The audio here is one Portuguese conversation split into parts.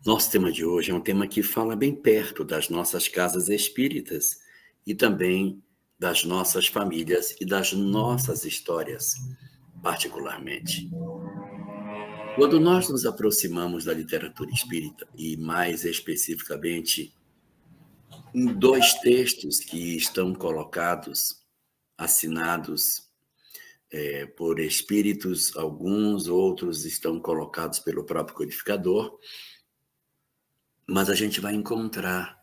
Nosso tema de hoje é um tema que fala bem perto das nossas casas espíritas e também das nossas famílias e das nossas histórias, particularmente. Quando nós nos aproximamos da literatura espírita, e mais especificamente em dois textos que estão colocados, assinados por espíritos, alguns outros estão colocados pelo próprio codificador, mas a gente vai encontrar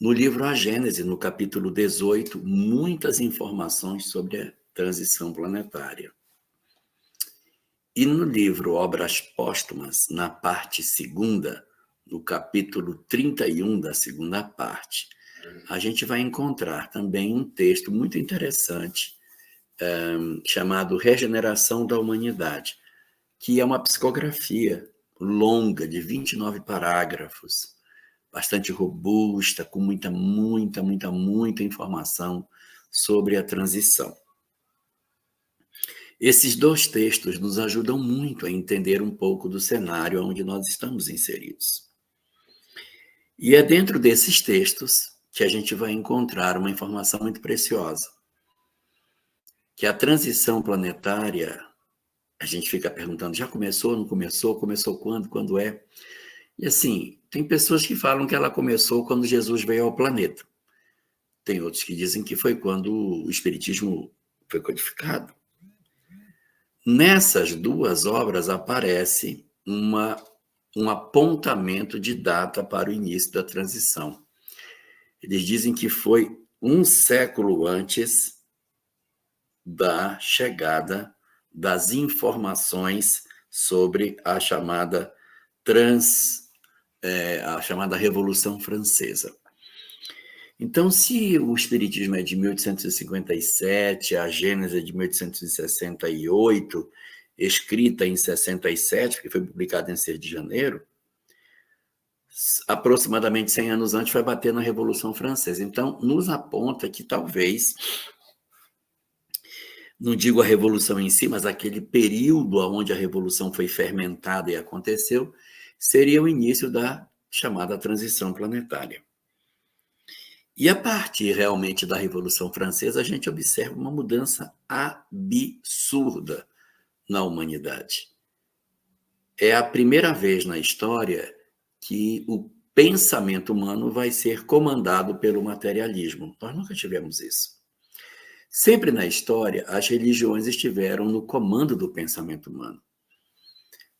no livro A Gênese, no capítulo 18, muitas informações sobre a transição planetária. E no livro Obras Póstumas, na parte segunda, no capítulo 31 da segunda parte, a gente vai encontrar também um texto muito interessante, chamado Regeneração da Humanidade, que é uma psicografia longa, de 29 parágrafos, bastante robusta, com muita informação sobre a transição. Esses dois textos nos ajudam muito a entender um pouco do cenário onde nós estamos inseridos. E é dentro desses textos que a gente vai encontrar uma informação muito preciosa, que a transição planetária, a gente fica perguntando, já começou, não começou, começou quando é? E assim, tem pessoas que falam que ela começou quando Jesus veio ao planeta. Tem outros que dizem que foi quando o Espiritismo foi codificado. Nessas duas obras aparece um apontamento de data para o início da transição. Eles dizem que foi um século antes da chegada das informações sobre a chamada Revolução Francesa. Então, se o Espiritismo é de 1857, a Gênese é de 1868, escrita em 67, que foi publicada em 6 de janeiro, aproximadamente 100 anos antes vai bater na Revolução Francesa. Então, nos aponta que talvez, não digo a Revolução em si, mas aquele período onde a Revolução foi fermentada e aconteceu, seria o início da chamada transição planetária. E a partir realmente da Revolução Francesa, a gente observa uma mudança absurda na humanidade. É a primeira vez na história que o pensamento humano vai ser comandado pelo materialismo. Nós nunca tivemos isso. Sempre na história, as religiões estiveram no comando do pensamento humano.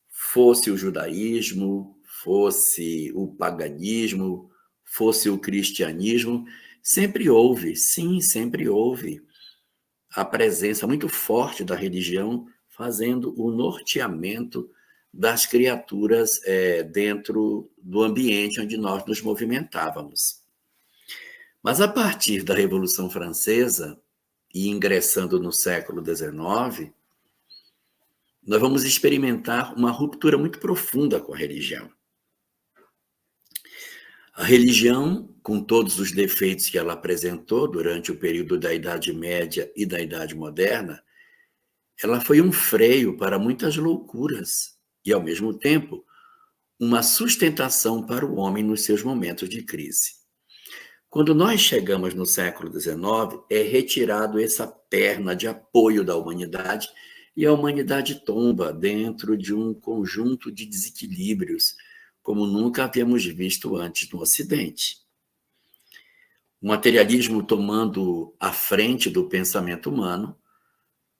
Fosse o judaísmo, fosse o paganismo, fosse o cristianismo, sempre houve a presença muito forte da religião fazendo o norteamento das criaturas dentro do ambiente onde nós nos movimentávamos. Mas a partir da Revolução Francesa e ingressando no século XIX, nós vamos experimentar uma ruptura muito profunda com a religião. A religião, com todos os defeitos que ela apresentou durante o período da Idade Média e da Idade Moderna, ela foi um freio para muitas loucuras e, ao mesmo tempo, uma sustentação para o homem nos seus momentos de crise. Quando nós chegamos no século XIX, é retirado essa perna de apoio da humanidade e a humanidade tomba dentro de um conjunto de desequilíbrios como nunca havíamos visto antes no Ocidente. O materialismo tomando a frente do pensamento humano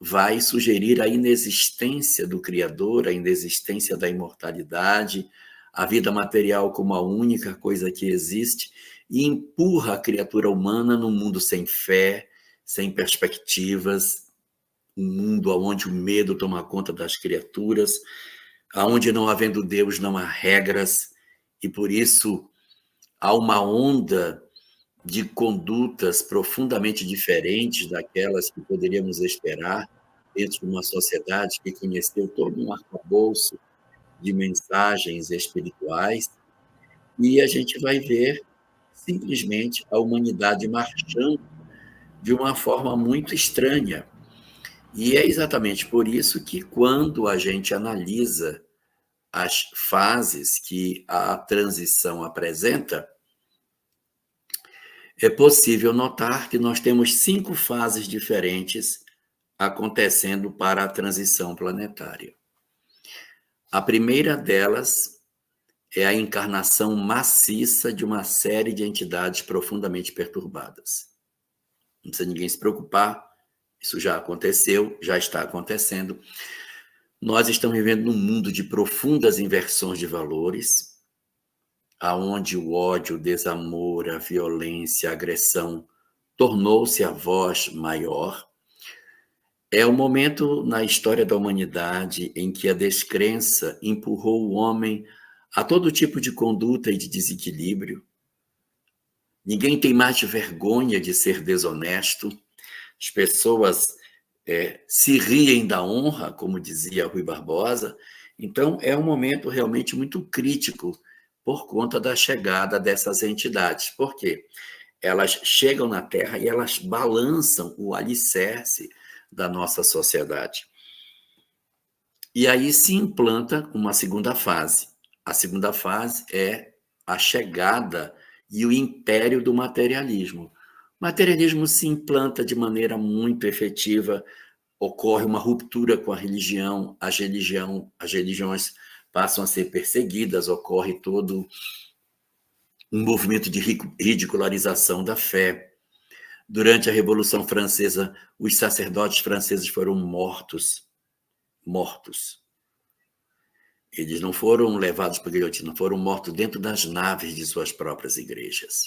vai sugerir a inexistência do Criador, a inexistência da imortalidade, a vida material como a única coisa que existe, e empurra a criatura humana num mundo sem fé, sem perspectivas, um mundo onde o medo toma conta das criaturas, onde não havendo Deus não há regras, e por isso há uma onda de condutas profundamente diferentes daquelas que poderíamos esperar dentro de uma sociedade que conheceu todo um arcabouço de mensagens espirituais, e a gente vai ver simplesmente a humanidade marchando de uma forma muito estranha. E é exatamente por isso que, quando a gente analisa as fases que a transição apresenta, é possível notar que nós temos 5 fases diferentes acontecendo para a transição planetária. A primeira delas é a encarnação maciça de uma série de entidades profundamente perturbadas. Não precisa ninguém se preocupar, isso já aconteceu, já está acontecendo. Nós estamos vivendo num mundo de profundas inversões de valores, aonde o ódio, o desamor, a violência, a agressão tornou-se a voz maior. É o momento na história da humanidade em que a descrença empurrou o homem a todo tipo de conduta e de desequilíbrio. Ninguém tem mais vergonha de ser desonesto. As pessoas se riem da honra, como dizia Rui Barbosa. Então, é um momento realmente muito crítico por conta da chegada dessas entidades. Por quê? Elas chegam na Terra e elas balançam o alicerce da nossa sociedade. E aí se implanta uma segunda fase. A segunda fase é a chegada e o império do materialismo. O materialismo se implanta de maneira muito efetiva, ocorre uma ruptura com a religião, as religiões passam a ser perseguidas, ocorre todo um movimento de ridicularização da fé. Durante a Revolução Francesa, os sacerdotes franceses foram mortos. Eles não foram levados para a guilhotina, foram mortos dentro das naves de suas próprias igrejas.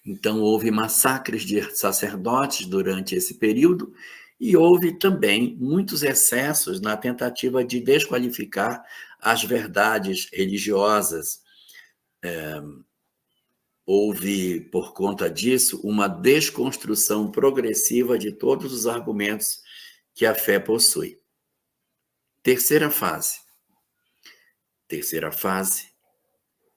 Então, houve massacres de sacerdotes durante esse período e houve também muitos excessos na tentativa de desqualificar as verdades religiosas. Houve, por conta disso, uma desconstrução progressiva de todos os argumentos que a fé possui. Terceira fase,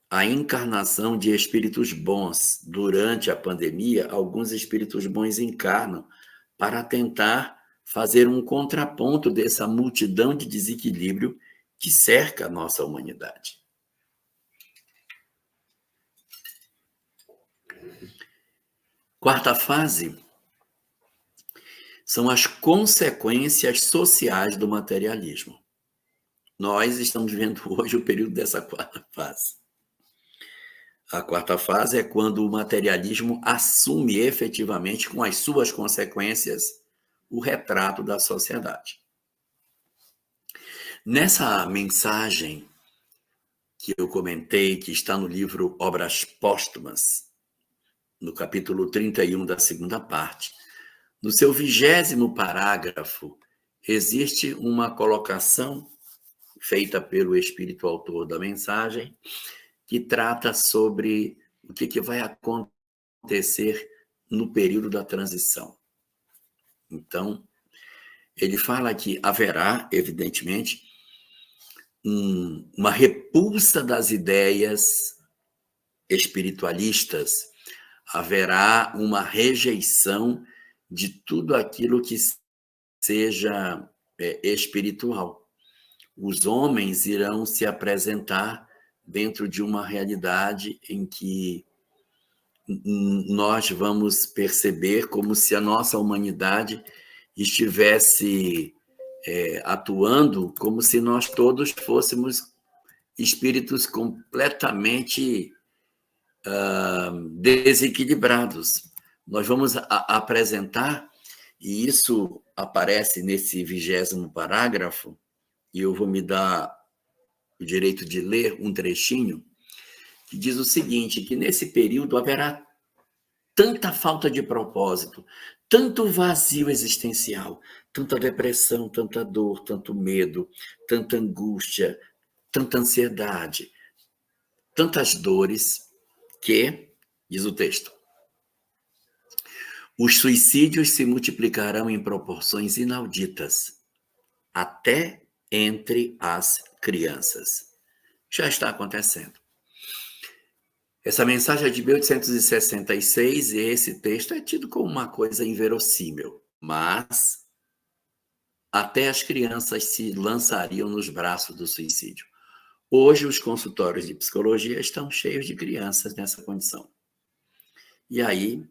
a encarnação de espíritos bons. Durante a pandemia, alguns espíritos bons encarnam para tentar fazer um contraponto dessa multidão de desequilíbrio que cerca a nossa humanidade. Quarta fase são as consequências sociais do materialismo. Nós estamos vivendo hoje o período dessa quarta fase. A quarta fase é quando o materialismo assume efetivamente, com as suas consequências, o retrato da sociedade. Nessa mensagem que eu comentei, que está no livro Obras Póstumas, no capítulo 31 da segunda parte, no seu 20º parágrafo, existe uma colocação feita pelo espírito autor da mensagem, que trata sobre o que vai acontecer no período da transição. Então, ele fala que haverá, evidentemente, uma repulsa das ideias espiritualistas, haverá uma rejeição de tudo aquilo que seja espiritual. Os homens irão se apresentar dentro de uma realidade em que nós vamos perceber como se a nossa humanidade estivesse atuando como se nós todos fôssemos espíritos completamente desequilibrados. Nós vamos apresentar, e isso aparece nesse 20º parágrafo, e eu vou me dar o direito de ler um trechinho, que diz o seguinte, que nesse período haverá tanta falta de propósito, tanto vazio existencial, tanta depressão, tanta dor, tanto medo, tanta angústia, tanta ansiedade, tantas dores, que, diz o texto, os suicídios se multiplicarão em proporções inauditas, até entre as crianças. Já está acontecendo. Essa mensagem é de 1866 e esse texto é tido como uma coisa inverossímil, mas até as crianças se lançariam nos braços do suicídio. Hoje, os consultórios de psicologia estão cheios de crianças nessa condição. E aí,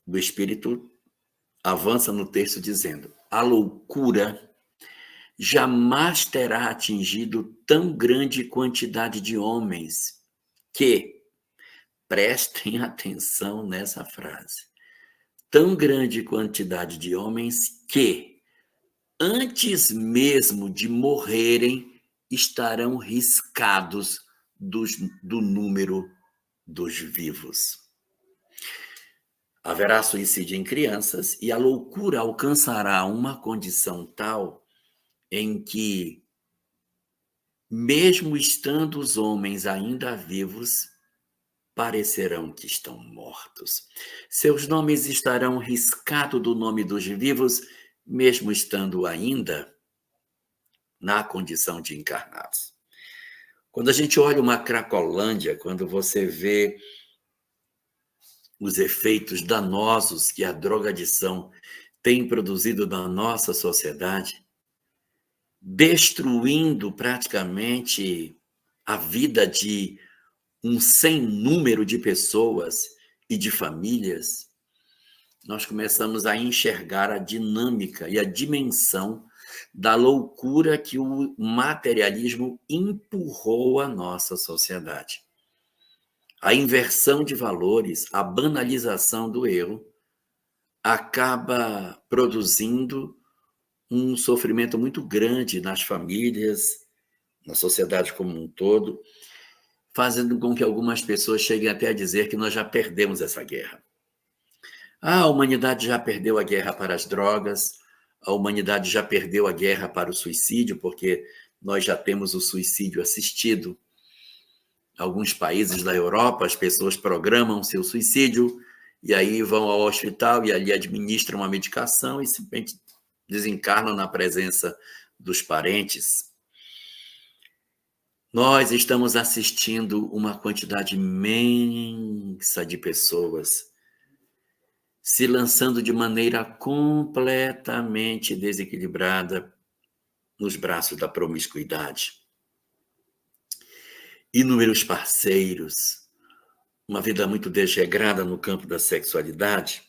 o Espírito avança no texto dizendo: a loucura jamais terá atingido tão grande quantidade de homens que, prestem atenção nessa frase, tão grande quantidade de homens que, antes mesmo de morrerem, estarão riscados do número dos vivos. Haverá suicídio em crianças e a loucura alcançará uma condição tal em que, mesmo estando os homens ainda vivos, parecerão que estão mortos. Seus nomes estarão riscados do nome dos vivos, mesmo estando ainda na condição de encarnados. Quando a gente olha uma Cracolândia, quando você vê os efeitos danosos que a drogadição tem produzido na nossa sociedade, destruindo praticamente a vida de um sem número de pessoas e de famílias, nós começamos a enxergar a dinâmica e a dimensão da loucura que o materialismo empurrou à nossa sociedade. A inversão de valores, a banalização do erro, acaba produzindo um sofrimento muito grande nas famílias, na sociedade como um todo, fazendo com que algumas pessoas cheguem até a dizer que nós já perdemos essa guerra. A humanidade já perdeu a guerra para as drogas, a humanidade já perdeu a guerra para o suicídio, porque nós já temos o suicídio assistido. Alguns países da Europa, as pessoas programam seu suicídio e aí vão ao hospital e ali administram uma medicação e simplesmente desencarnam na presença dos parentes. Nós estamos assistindo uma quantidade imensa de pessoas se lançando de maneira completamente desequilibrada nos braços da promiscuidade. Inúmeros parceiros, uma vida muito desregrada no campo da sexualidade,